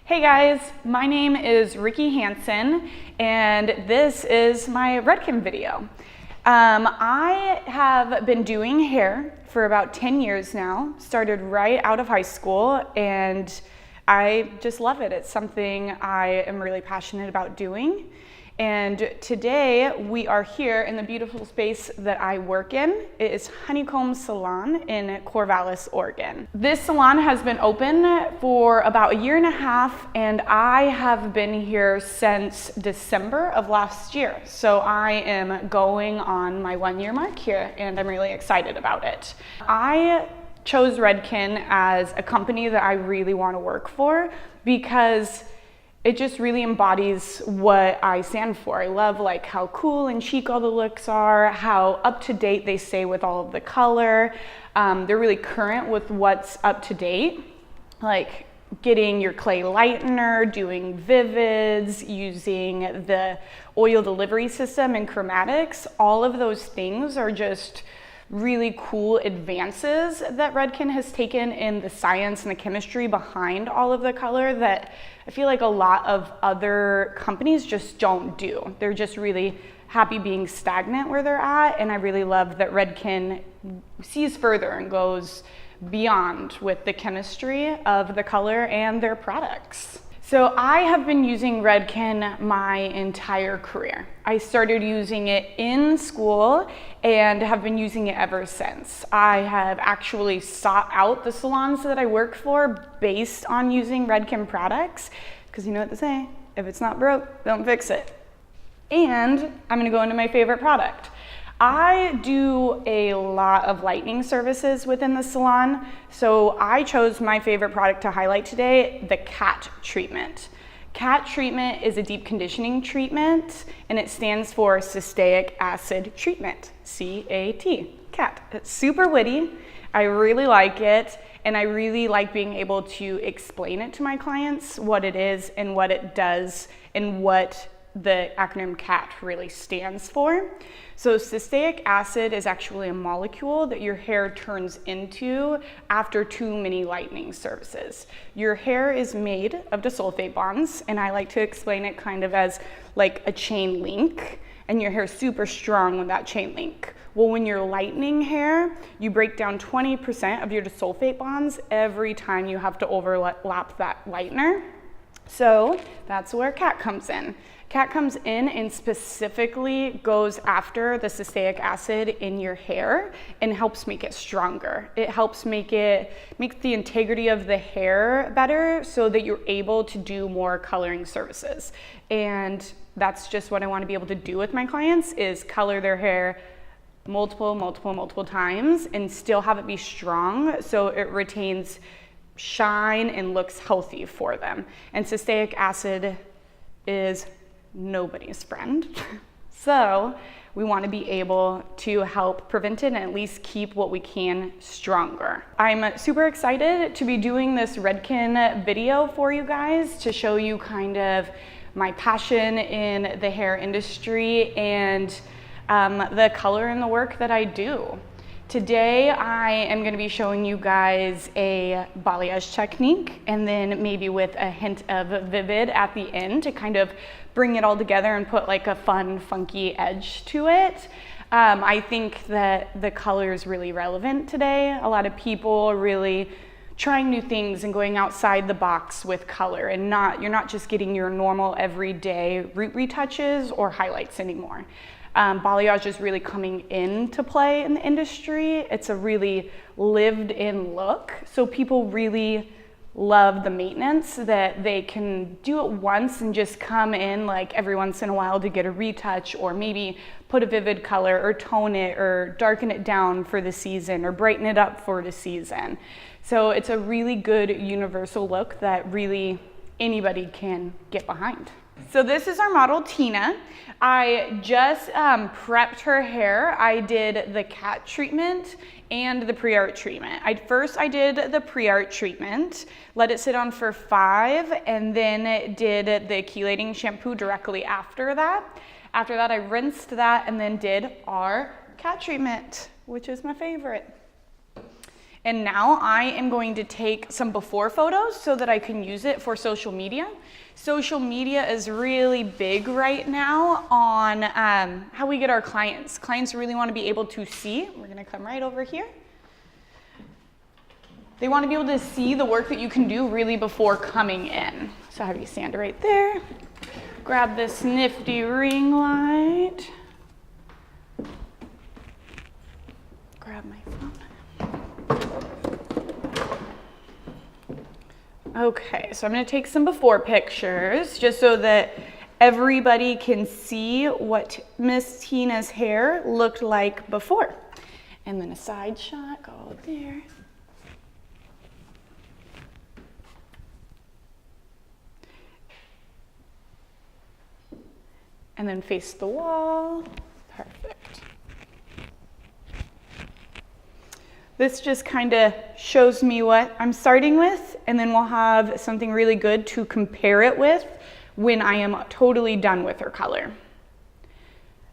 Hey guys, my name is Rikki Hansen and this is my Redken video. I have been doing hair for about 10 years now, started right out of high school, and I just love it. It's something I am really passionate about doing. And today we are here in the beautiful space that I work in. It is Honeycomb Salon in Corvallis, Oregon. This salon has been open for about a year and a half, and I have been here since December of last year. So I am going on my 1-year mark here, and I'm really excited about it. I chose Redken as a company that I really want to work for because it just really embodies what I stand for. I love like how cool and chic all the looks are, how up to date they stay with all of the color. They're really current with what's up to date, like getting your clay lightener, doing vivids, using the oil delivery system and chromatics. All of those things are just really cool advances that Redken has taken in the science and the chemistry behind all of the color that I feel like a lot of other companies just don't do. They're just really happy being stagnant where they're at, and I really love that Redken sees further and goes beyond with the chemistry of the color and their products. So I have been using Redken my entire career. I started using it in school and have been using it ever since. I have actually sought out the salons that I work for based on using Redken products, because you know what they say, if it's not broke, don't fix it. And I'm gonna go into my favorite product. I do a lot of lightening services within the salon, so I chose my favorite product to highlight today, the CAT treatment. CAT treatment is a deep conditioning treatment, and it stands for Cysteic Acid Treatment, C-A-T, CAT. It's super witty, I really like it, and I really like being able to explain it to my clients, what it is and what it does and what the acronym CAT really stands for. So cysteic acid is actually a molecule that your hair turns into after too many lightening services. Your hair is made of disulfate bonds, and I like to explain it kind of as like a chain link, and your hair is super strong with that chain link. Well, when you're lightening hair, you break down 20% of your disulfate bonds every time you have to overlap that lightener. So that's where CAT comes in. CAT comes in and specifically goes after the cysteic acid in your hair and helps make it stronger. It helps make the integrity of the hair better so that you're able to do more coloring services. And that's just what I want to be able to do with my clients, is color their hair multiple times and still have it be strong so it retains shine and looks healthy for them. And cysteic acid is nobody's friend. So we want to be able to help prevent it and at least keep what we can stronger. I'm super excited to be doing this Redken video for you guys to show you kind of my passion in the hair industry and the color and the work that I do. Today, I am going to be showing you guys a balayage technique and then maybe with a hint of vivid at the end to kind of bring it all together and put like a fun, funky edge to it. I think that the color is really relevant today. A lot of people are really trying new things and going outside the box with color, and you're not just getting your normal everyday root retouches or highlights anymore. Balayage is really coming into play in the industry. It's a really lived in look. So people really love the maintenance that they can do it once and just come in like every once in a while to get a retouch, or maybe put a vivid color or tone it or darken it down for the season or brighten it up for the season. So it's a really good universal look that really anybody can get behind. So this is our model, Tina. I just prepped her hair. I did the CAT treatment and the pre-art treatment. First I did the pre-art treatment, let it sit on for 5, and then did the chelating shampoo directly after that. After that, I rinsed that and then did our CAT treatment, which is my favorite. And now I am going to take some before photos so that I can use it for social media. Social media is really big right now on how we get our clients. Clients really want to be able to see. We're going to come right over here. They want to be able to see the work that you can do really before coming in. So have you stand right there. Grab this nifty ring light. Grab my phone. Okay, so I'm going to take some before pictures just so that everybody can see what Miss Tina's hair looked like before. And then a side shot, go there. And then face the wall. Perfect. This just kind of shows me what I'm starting with, and then we'll have something really good to compare it with when I am totally done with her color.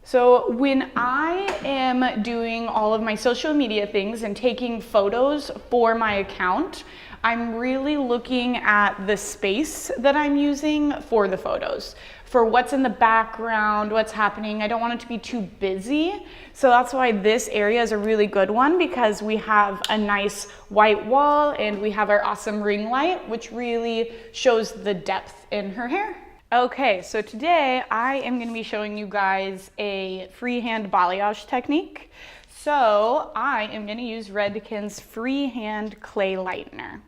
So when I am doing all of my social media things and taking photos for my account, I'm really looking at the space that I'm using for the photos, for what's in the background, what's happening. I don't want it to be too busy. So that's why this area is a really good one, because we have a nice white wall and we have our awesome ring light, which really shows the depth in her hair. Okay, so today I am going to be showing you guys a freehand balayage technique. So I am going to use Redken's freehand clay lightener.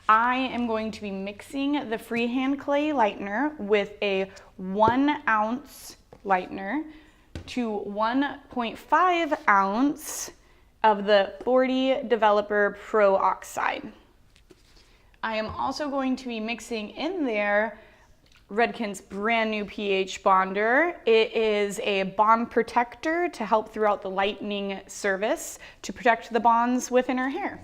I am going to be mixing the freehand clay lightener with a 1 ounce lightener to 1.5 ounce of the 40 Developer Pro Oxide. I am also going to be mixing in there Redken's brand new pH bonder. It is a bond protector to help throughout the lightening service to protect the bonds within her hair.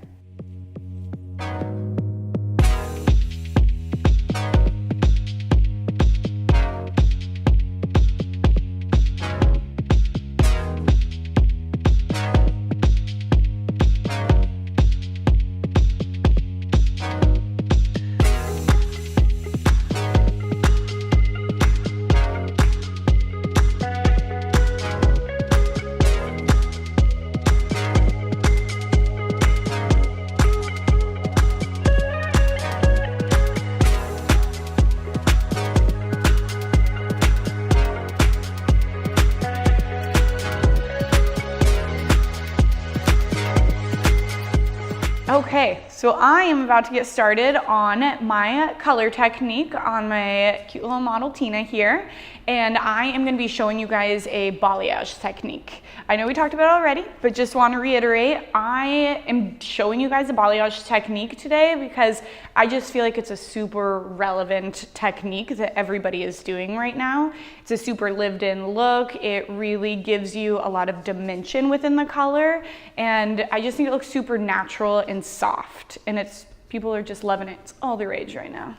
Okay, so I am about to get started on my color technique on my cute little model Tina here, and I am going to be showing you guys a balayage technique. I know we talked about it already, but just want to reiterate, I am showing you guys a balayage technique today because I just feel like it's a super relevant technique that everybody is doing right now. It's a super lived-in look. It really gives you a lot of dimension within the color, and I just think it looks super natural and soft, and people are just loving it. It's all the rage right now.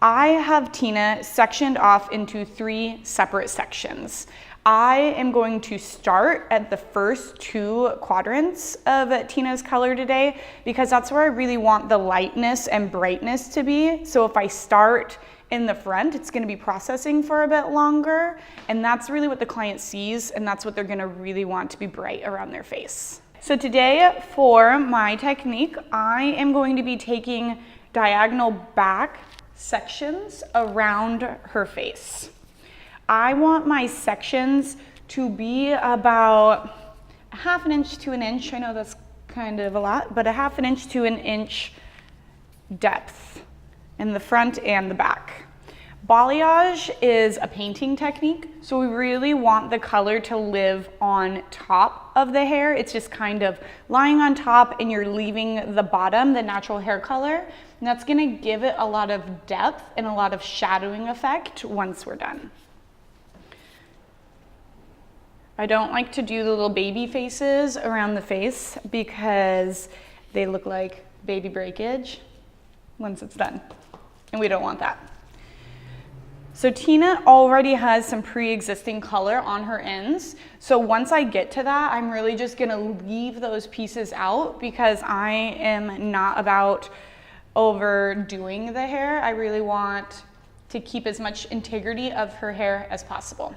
I have Tina sectioned off into 3 separate sections. I am going to start at the first 2 quadrants of Tina's color today because that's where I really want the lightness and brightness to be. So if I start in the front, it's going to be processing for a bit longer, and that's really what the client sees, and that's what they're going to really want to be bright around their face. So today for my technique, I am going to be taking diagonal back sections around her face. I want my sections to be about 1/2 inch to 1 inch. I know that's kind of a lot, but 1/2 inch to 1 inch depth in the front and the back. Balayage is a painting technique, so we really want the color to live on top of the hair. It's just kind of lying on top and you're leaving the bottom, the natural hair color, and that's gonna give it a lot of depth and a lot of shadowing effect once we're done. I don't like to do the little baby faces around the face because they look like baby breakage once it's done, and we don't want that. So Tina already has some pre-existing color on her ends. So once I get to that, I'm really just gonna leave those pieces out because I am not about overdoing the hair. I really want to keep as much integrity of her hair as possible.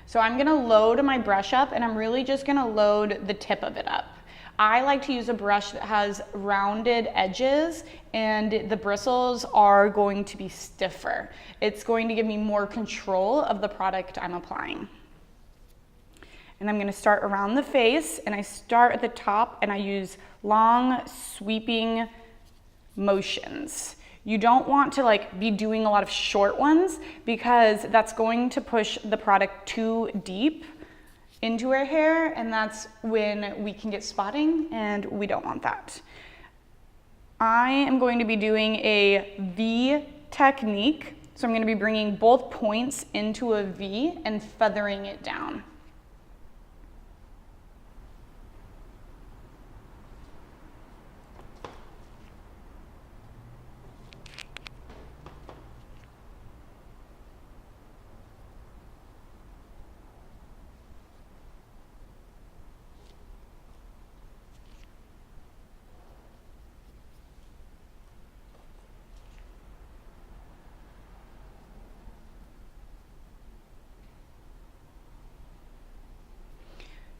So I'm gonna load my brush up and I'm really just gonna load the tip of it up. I like to use a brush that has rounded edges and the bristles are going to be stiffer. It's going to give me more control of the product I'm applying. And I'm gonna start around the face and I start at the top and I use long sweeping motions. You don't want to be doing a lot of short ones because that's going to push the product too deep into her hair and that's when we can get spotting and we don't want that. I am going to be doing a V technique. So I'm going to be bringing both points into a V and feathering it down.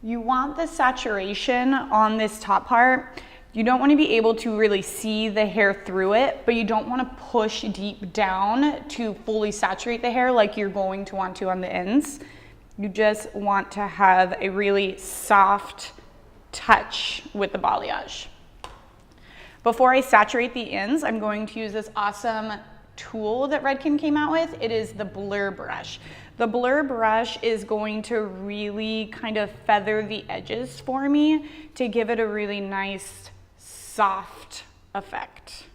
You want the saturation on this top part. You don't want to be able to really see the hair through it, but you don't want to push deep down to fully saturate the hair like you're going to want to on the ends. You just want to have a really soft touch with the balayage. Before I saturate the ends, I'm going to use this awesome tool that Redken came out with. It is the blur brush. The blur brush is going to really kind of feather the edges for me to give it a really nice, soft effect.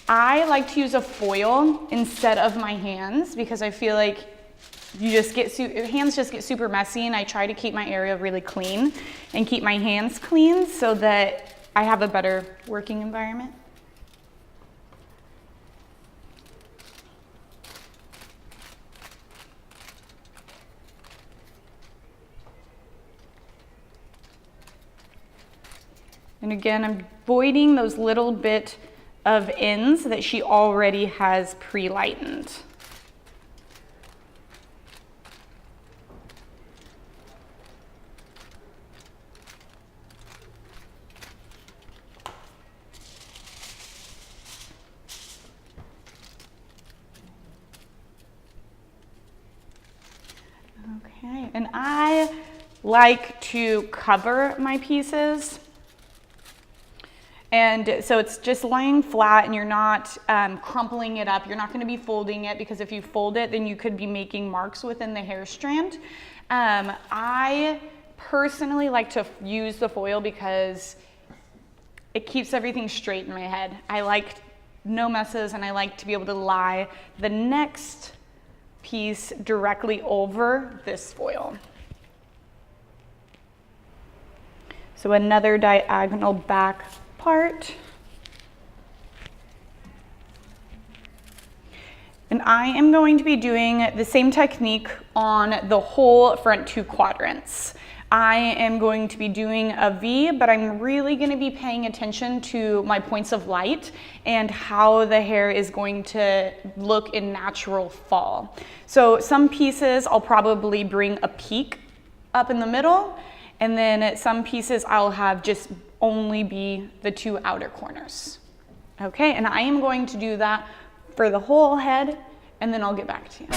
I like to use a foil instead of my hands because I feel like your hands just get super messy, and I try to keep my area really clean and keep my hands clean so that I have a better working environment. And again, I'm avoiding those little bit of ends that she already has pre-lightened. Okay, and I like to cover my pieces. And so it's just laying flat and you're not crumpling it up. You're not gonna be folding it because if you fold it, then you could be making marks within the hair strand. I personally like to use the foil because it keeps everything straight in my head. I like no messes and I like to be able to lie the next piece directly over this foil. So another diagonal back part. And I am going to be doing the same technique on the whole front 2 quadrants. I am going to be doing a V, but I'm really going to be paying attention to my points of light and how the hair is going to look in natural fall. So some pieces I'll probably bring a peak up in the middle, and then at some pieces I'll have just only be the 2 outer corners. Okay, and I am going to do that for the whole head, and then I'll get back to you.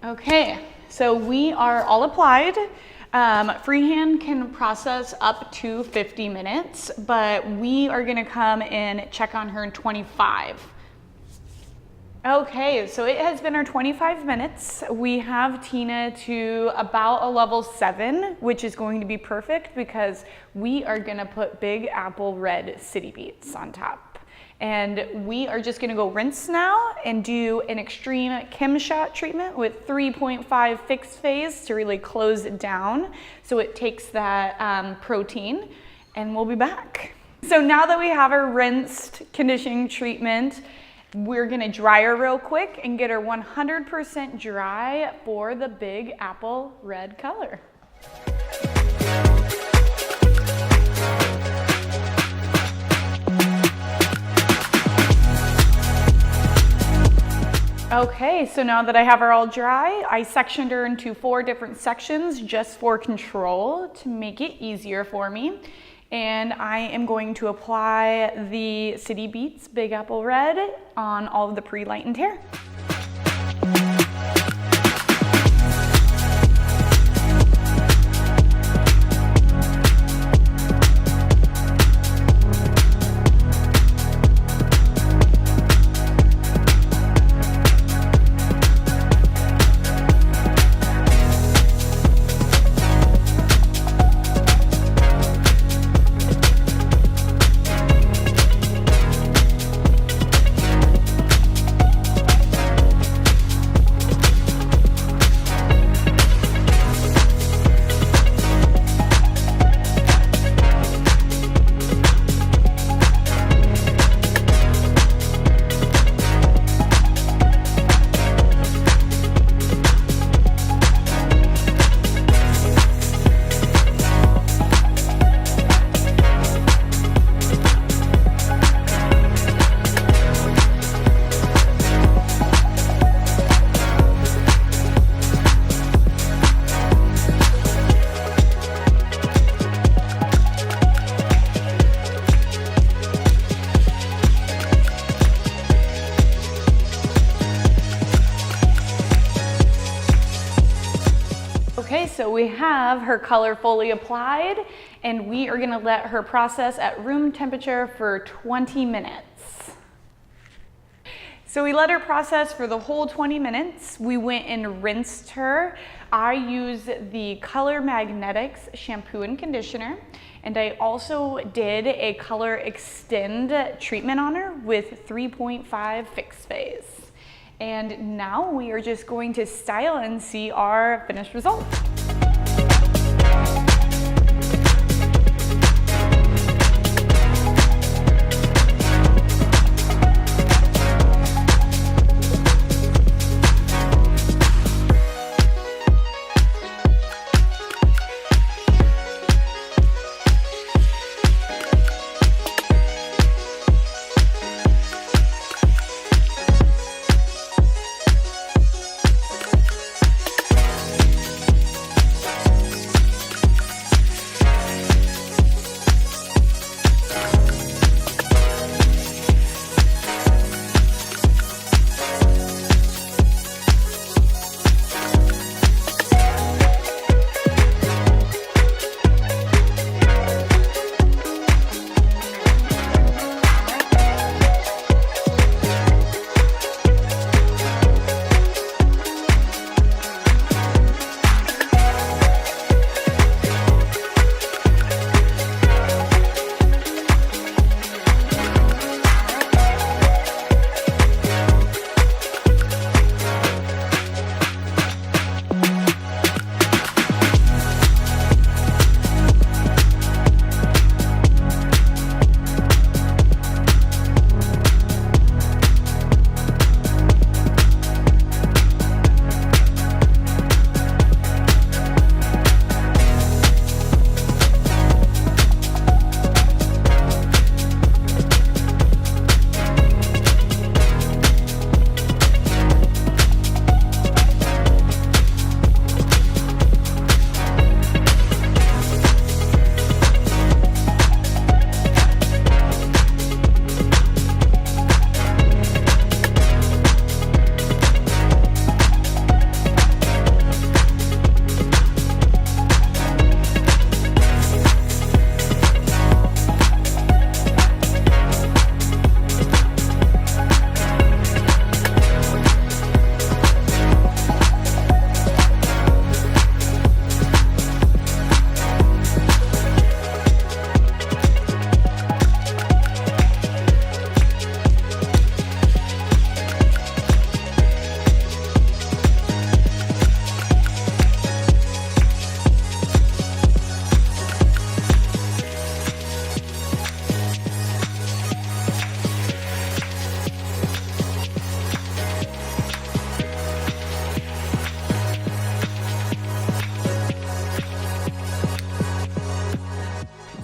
Okay, so we are all applied. Freehand can process up to 50 minutes, but we are gonna come and check on her in 25. Okay, so it has been our 25 minutes. We have Tina to about a level 7, which is going to be perfect because we are gonna put Big Apple Red City Beats on top. And we are just gonna go rinse now and do an extreme Kim shot treatment with 3.5 fixed phase to really close it down so it takes that protein, and we'll be back. So now that we have our rinsed conditioning treatment, we're gonna dry her real quick and get her 100% dry for the Big Apple Red color. Okay, so now that I have her all dry, I sectioned her into 4 different sections just for control to make it easier for me. And I am going to apply the City Beats Big Apple Red on all of the pre-lightened hair. Okay, so we have her color fully applied, and we are gonna let her process at room temperature for 20 minutes. So we let her process for the whole 20 minutes. We went and rinsed her. I used the Color Magnetics shampoo and conditioner, and I also did a color extend treatment on her with 3.5 fixed phase. And now we are just going to style and see our finished result.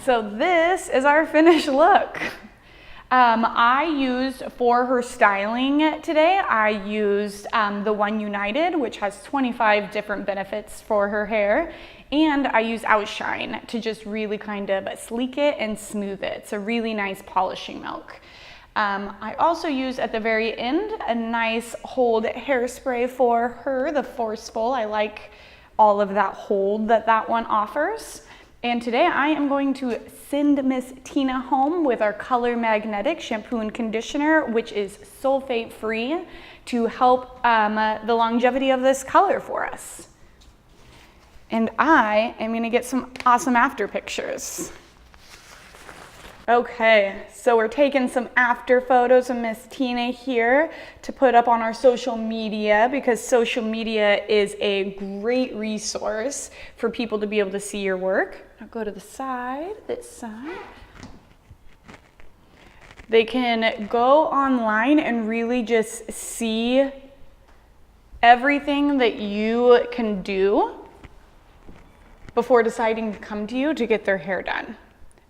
So this is our finished look. I used, for her styling today, I used the One United, which has 25 different benefits for her hair. And I used Outshine to just really kind of sleek it and smooth it. It's a really nice polishing milk. I also used at the very end a nice hold hairspray for her, the Forceful. I like all of that hold that that one offers. And today I am going to send Miss Tina home with our Color Magnetic shampoo and conditioner, which is sulfate free, to help the longevity of this color for us. And I am gonna get some awesome after pictures. Okay, so we're taking some after photos of Miss Tina here to put up on our social media, because social media is a great resource for people to be able to see your work. I'll go to the side, this side. They can go online and really just see everything that you can do before deciding to come to you to get their hair done.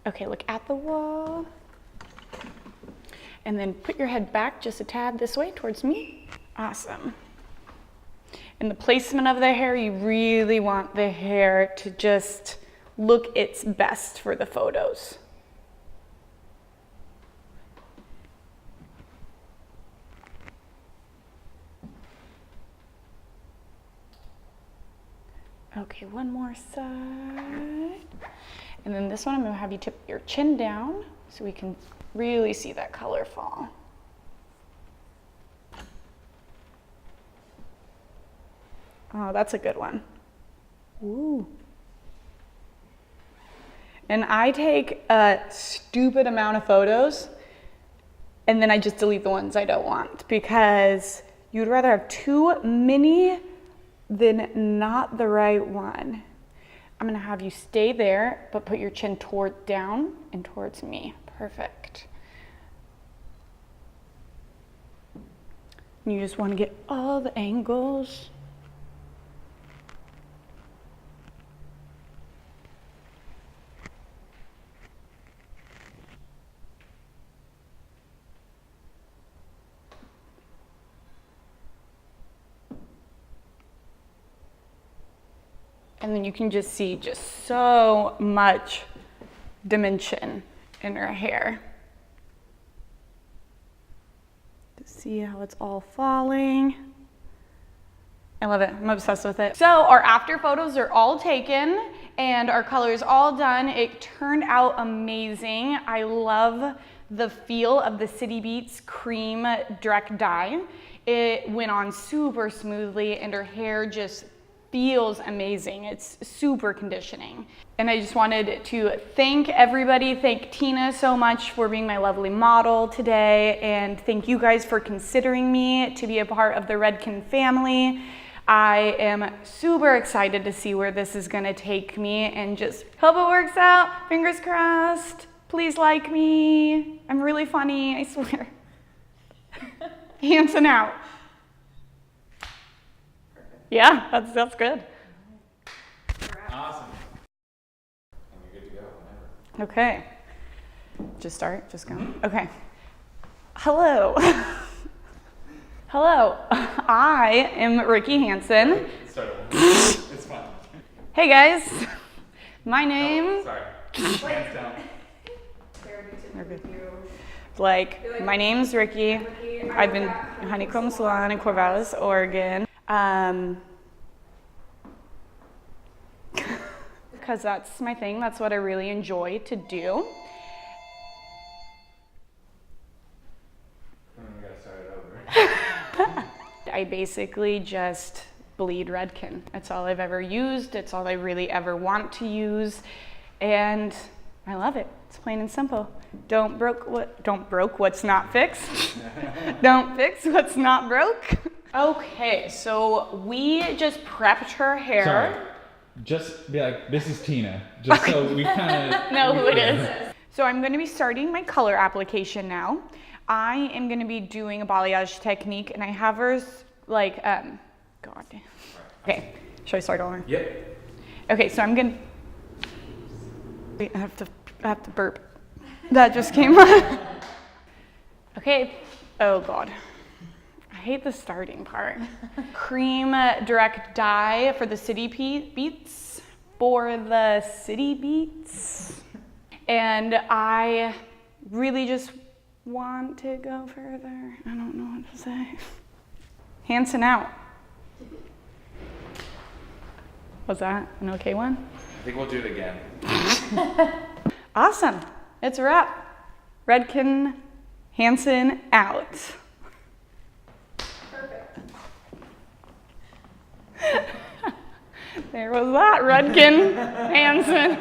Okay, look at the wall. And then put your head back just a tad this way towards me. Awesome. And the placement of the hair, you really want the hair to just look its best for the photos. Okay, one more side. And then this one, I'm gonna have you tip your chin down so we can really see that color fall. Oh, that's a good one. Ooh. And I take a stupid amount of photos and then I just delete the ones I don't want, because you'd rather have too many than not the right one. I'm gonna have you stay there, but put your chin down and towards me. Perfect. You just wanna get all the angles. And then you can just see just so much dimension in her hair. To see how it's all falling. I love it, I'm obsessed with it. So our after photos are all taken and our color is all done. It turned out amazing. I love the feel of the City Beats cream direct dye. It went on super smoothly and her hair just feels amazing. It's super conditioning. And I just wanted to thank everybody, thank Tina so much for being my lovely model today, and thank you guys for considering me to be a part of the Redken family. I am super excited to see where this is gonna take me, and just hope it works out. Fingers crossed. Please like me. I'm really funny, I swear. Hansen out. Yeah, that's good. Awesome. And you're good to go whenever. Okay. Just start, just go. Okay. Hello. Hello. I am Rikki Hansen. Start over. It's fine. Hey guys. My name. Oh, sorry. Hands down. My name's Rikki. I've been Honeycomb Salon in Corvallis, Oregon. Because that's my thing. That's what I really enjoy to do. We gotta start it over. I basically just bleed Redken. It's all I've ever used. It's all I really ever want to use. And I love it. It's plain and simple. Don't broke what's not fixed. Don't fix what's not broke. Okay, so we just prepped her hair. Sorry. Just be like, this is Tina. Just okay. So we kind of know who it is. So I'm going to be starting my color application now. I am going to be doing a balayage technique, and I have hers like, God. Okay, should I start over? Yep. Okay, so I'm going to, wait, I have to I have to burp. That just came up. Okay. Oh God. I hate the starting part. Cream direct dye for the city beats. For the city beats. And I really just want to go further. I don't know what to say. Hansen out. Was that an okay one? I think we'll do it again. Awesome. It's a wrap. Redken, Hansen out. Perfect. There was that, Redken, Hansen.